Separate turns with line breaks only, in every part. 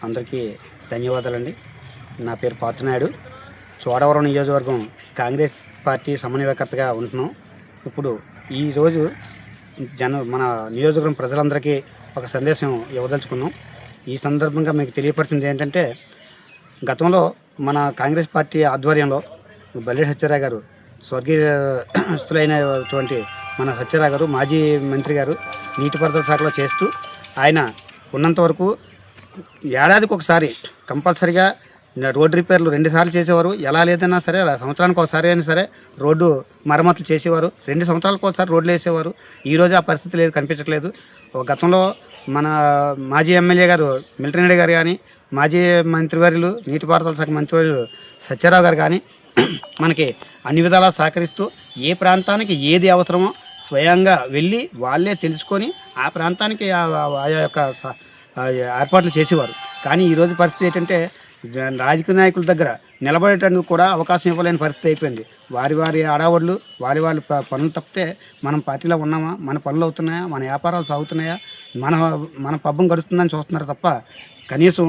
అందరికీ ధన్యవాదాలండి. నా పేరు పాత్రనాయుడు. చోడవరం నియోజకవర్గం కాంగ్రెస్ పార్టీ సమన్వయకర్తగా ఉంటున్నాం. ఇప్పుడు ఈరోజు మన నియోజకవర్గం ప్రజలందరికీ ఒక సందేశం ఇవ్వదలుచుకున్నాం. ఈ సందర్భంగా మీకు తెలియపరిచింది ఏంటంటే, గతంలో మన కాంగ్రెస్ పార్టీ ఆధ్వర్యంలో బల్లె సత్యారావు గారు, స్వర్గీయస్తులైనటువంటి మన సత్యారావు గారు, మాజీ మంత్రి గారు నీటిపారుదల శాఖలో చేస్తూ ఆయన ఉన్నంత వరకు ఏడాదికి ఒకసారి కంపల్సరిగా రోడ్డు రిపేర్లు 2 సార్లు చేసేవారు. ఎలా లేదన్నా సరే సంవత్సరానికి ఒకసారి అయినా సరే రోడ్డు మరమ్మతులు చేసేవారు. 2 సంవత్సరాలకు ఒకసారి రోడ్లు వేసేవారు. ఈరోజు ఆ పరిస్థితి లేదు, కనిపించట్లేదు. గతంలో మన మాజీ ఎమ్మెల్యే గారు మిలిటరీ గారు కానీ, మాజీ మంత్రివర్యులు నీటిపారుదల శాఖ మంత్రివర్యులు సత్యారావు గారు కానీ మనకి అన్ని విధాలా సహకరిస్తూ ఏ ప్రాంతానికి ఏది అవసరమో స్వయంగా వెళ్ళి వాళ్ళే తెలుసుకొని ఆ ప్రాంతానికి ఆయా యొక్క ఏర్పాట్లు చేసేవారు. కానీ ఈరోజు పరిస్థితి ఏంటంటే, రాజకీయ నాయకుల దగ్గర నిలబడేటందుకు కూడా అవకాశం ఇవ్వలేని పరిస్థితి అయిపోయింది. వారి ఆడవాళ్ళు వారి పనులు తప్పితే మనం పార్టీలో ఉన్నామా, మన పనులు అవుతున్నాయా, మన వ్యాపారాలు సాగుతున్నాయా, మన పబ్బం గడుస్తుందని చూస్తున్నారు తప్ప కనీసం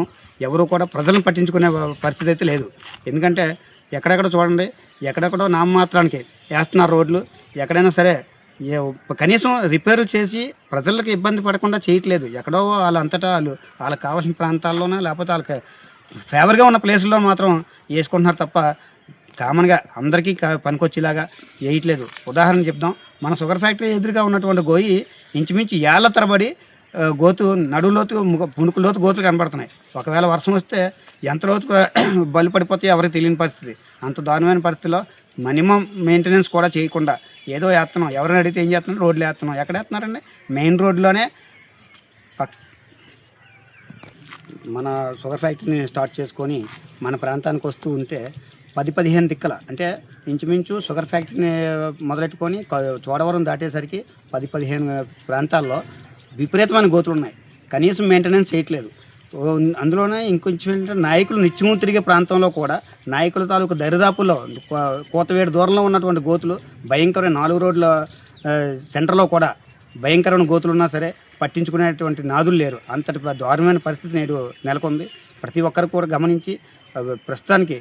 ఎవరు కూడా ప్రజలను పట్టించుకునే పరిస్థితి అయితే లేదు. ఎందుకంటే ఎక్కడెక్కడ చూడండి, ఎక్కడెక్కడో నామమాత్రానికి వేస్తున్నారు రోడ్లు. ఎక్కడైనా సరే కనీసం రిపేర్లు చేసి ప్రజలకు ఇబ్బంది పడకుండా చేయట్లేదు. ఎక్కడో వాళ్ళంతటా వాళ్ళకి కావాల్సిన ప్రాంతాల్లోనే లేకపోతే వాళ్ళకి ఫేవర్గా ఉన్న ప్లేసుల్లో మాత్రం వేసుకుంటున్నారు తప్ప కామన్గా అందరికీ పనికొచ్చేలాగా వేయట్లేదు. ఉదాహరణ చెప్దాం, మన షుగర్ ఫ్యాక్టరీ ఎదురుగా ఉన్నటువంటి గోయి ఇంచుమించు ఏళ్ల తరబడి గోతు నడులోతు పుణుకులోతు గోతులు కనబడుతున్నాయి. ఒకవేళ వర్షం వస్తే ఎంత లోతు బలి పడిపోతే ఎవరికి తెలియని పరిస్థితి. అంత దారుణమైన పరిస్థితిలో మినిమం మెయింటెనెన్స్ కూడా చేయకుండా ఏదో వేస్తున్నాం. ఎవరైనా అడిగితే ఏం చేస్తున్నాం, రోడ్లు వేస్తున్నాం. ఎక్కడ వేస్తున్నారండి? మెయిన్ రోడ్లోనే మన షుగర్ ఫ్యాక్టరీని స్టార్ట్ చేసుకొని మన ప్రాంతానికి వస్తూ ఉంటే 10-15 దిక్కల, అంటే ఇంచుమించు షుగర్ ఫ్యాక్టరీని మొదలెట్టుకొని చోడవరం దాటేసరికి 10-15 ప్రాంతాల్లో విపరీతమైన గోతులు ఉన్నాయి. కనీసం మెయింటెనెన్స్ చేయట్లేదు. అందులోనే ఇంకొంచెం నాయకులు నిత్యము తిరిగే ప్రాంతంలో కూడా నాయకుల తాలూకు దరిదాపుల్లో కోతవేడు దూరంలో ఉన్నటువంటి గోతులు భయంకరమైన 4 రోడ్ల సెంటర్లో కూడా భయంకరమైన గోతులు ఉన్నా సరే పట్టించుకునేటువంటి నాదులు లేరు. అంతటి దారుణమైన పరిస్థితి నేడు నెలకొంది. ప్రతి ఒక్కరు కూడా గమనించి ప్రస్తుతానికి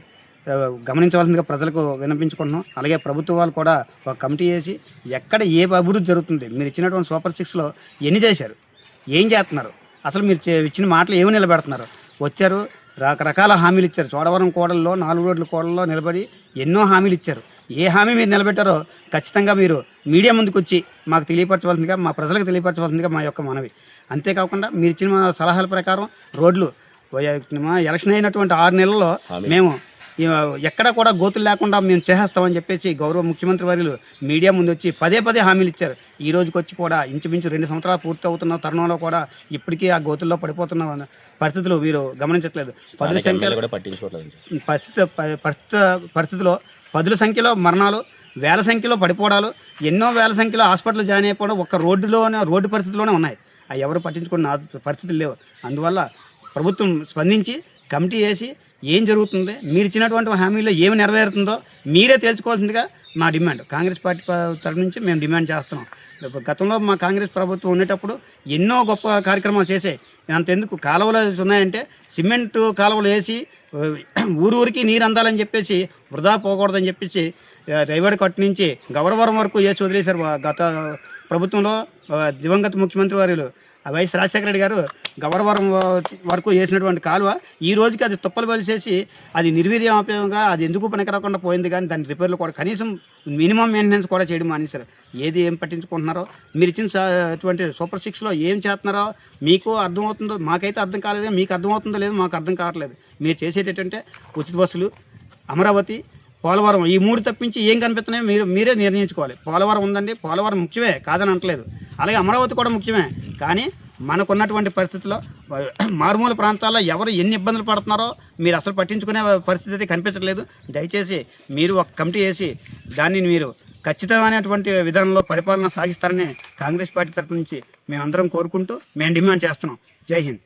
గమనించవలసిందిగా ప్రజలకు వినిపించుకుంటున్నాం. అలాగే ప్రభుత్వ వాళ్ళు కూడా ఒక కమిటీ వేసి ఎక్కడ ఏ అభివృద్ధి జరుగుతుంది, మీరు ఇచ్చినటువంటి సూపర్ 6లో ఎన్ని చేశారు, ఏం చేస్తున్నారు, అసలు మీరు ఇచ్చిన మాటలు ఏమి నిలబెడుతున్నారు. వచ్చారు, రకరకాల హామీలు ఇచ్చారు. చోడవరం కోడల్లో 4 రోడ్ల కోడల్లో నిలబడి ఎన్నో హామీలు ఇచ్చారు. ఏ హామీ మీరు నిలబెట్టారో ఖచ్చితంగా మీరు మీడియా ముందుకు వచ్చి మాకు తెలియపరచవలసిందిగా, మా ప్రజలకు తెలియపరచవలసిందిగా మా యొక్క మనవి. అంతేకాకుండా మీరు ఇచ్చిన సలహాల ప్రకారం రోడ్లు ఎలక్షన్ అయినటువంటి 6 నెలల్లో మేము ఎక్కడ కూడా గోతులు లేకుండా మేము చేసేస్తామని చెప్పేసి గౌరవ ముఖ్యమంత్రి వర్యులు మీడియా ముందు వచ్చి పదే హామీలు ఇచ్చారు. ఈ రోజుకి వచ్చి కూడా ఇంచుమించు 2 సంవత్సరాలు పూర్తి అవుతున్న తరుణంలో కూడా ఇప్పటికీ ఆ గోతుల్లో పడిపోతున్న పరిస్థితులు మీరు గమనించట్లేదు. పరిస్థితిలో 10ల సంఖ్యలో మరణాలు, వేల సంఖ్యలో పడిపోవడాలు, ఎన్నో వేల సంఖ్యలో హాస్పిటల్ జాయిన్ అయిపోవడం ఒక్క రోడ్డు పరిస్థితిలోనే ఉన్నాయి. అవి ఎవరు పట్టించుకున్న పరిస్థితులు లేవు. అందువల్ల ప్రభుత్వం స్పందించి కమిటీ వేసి ఏం జరుగుతుంది, మీరు ఇచ్చినటువంటి హామీలో ఏమి నెరవేరుతుందో మీరే తేల్చుకోవాల్సిందిగా మా డిమాండ్. కాంగ్రెస్ పార్టీ తరఫు నుంచి మేము డిమాండ్ చేస్తున్నాం. గతంలో మా కాంగ్రెస్ ప్రభుత్వం ఉండేటప్పుడు ఎన్నో గొప్ప కార్యక్రమాలు చేసాయి. అంతెందుకు, కాలువలు ఉన్నాయంటే సిమెంట్ కాలువలు వేసి ఊరికి నీరు అందాలని చెప్పేసి, వృధా పోకూడదని చెప్పేసి రైవాడి కట్టు నుంచి గౌరవరం వరకు వేసి వదిలేశారు. గత ప్రభుత్వంలో దివంగత ముఖ్యమంత్రి వారు వైఎస్ రాజశేఖర రెడ్డి గారు గౌరవరం వరకు వేసినటువంటి కాలువ ఈ రోజుకి అది తుప్పలు బలిసేసి అది నిర్వీర్యంగా అది ఎందుకు పనికిరాకుండా పోయింది. కానీ దాని రిపేర్లు కూడా కనీసం మినిమం మెయింటెనెన్స్ కూడా చేయడం మానేశారు. ఏం పట్టించుకుంటున్నారో, మీరు ఇచ్చిన అటువంటి సూపర్ 6లో ఏం చేస్తున్నారో మీకు అర్థమవుతుందో, మాకైతే అర్థం కాలేదు. మీకు అర్థమవుతుందో లేదో మాకు అర్థం కావట్లేదు. మీరు చేసేటంటే ఉచిత బస్సులు, అమరావతి, పోలవరం, ఈ 3 తప్పించి ఏం కనిపిస్తున్నాయో మీరే నిర్ణయించుకోవాలి. పోలవరం ఉందండి, పోలవరం ముఖ్యమే, కాదని అనట్లేదు. అలాగే అమరావతి కూడా ముఖ్యమే. కానీ మనకున్నటువంటి పరిస్థితుల్లో మారుమూల ప్రాంతాల్లో ఎవరు ఎన్ని ఇబ్బందులు పడుతున్నారో మీరు అసలు పట్టించుకునే పరిస్థితి అయితే కనిపించట్లేదు. దయచేసి మీరు ఒక కమిటీ వేసి దాన్ని మీరు ఖచ్చితమైనటువంటి విధానంలో పరిపాలన సాగిస్తారని కాంగ్రెస్ పార్టీ తరఫు నుంచి మేమందరం కోరుకుంటూ మేము డిమాండ్ చేస్తున్నాం. జై హింద్.